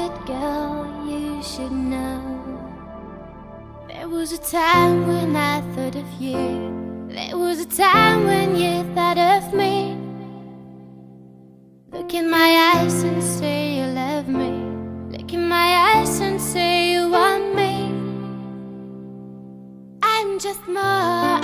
good girl, you should know. There was a time when I thought of you. There was a time when you thought of me. Look in my eyes and say you love me. Look in my eyes and say you want me. I'm just more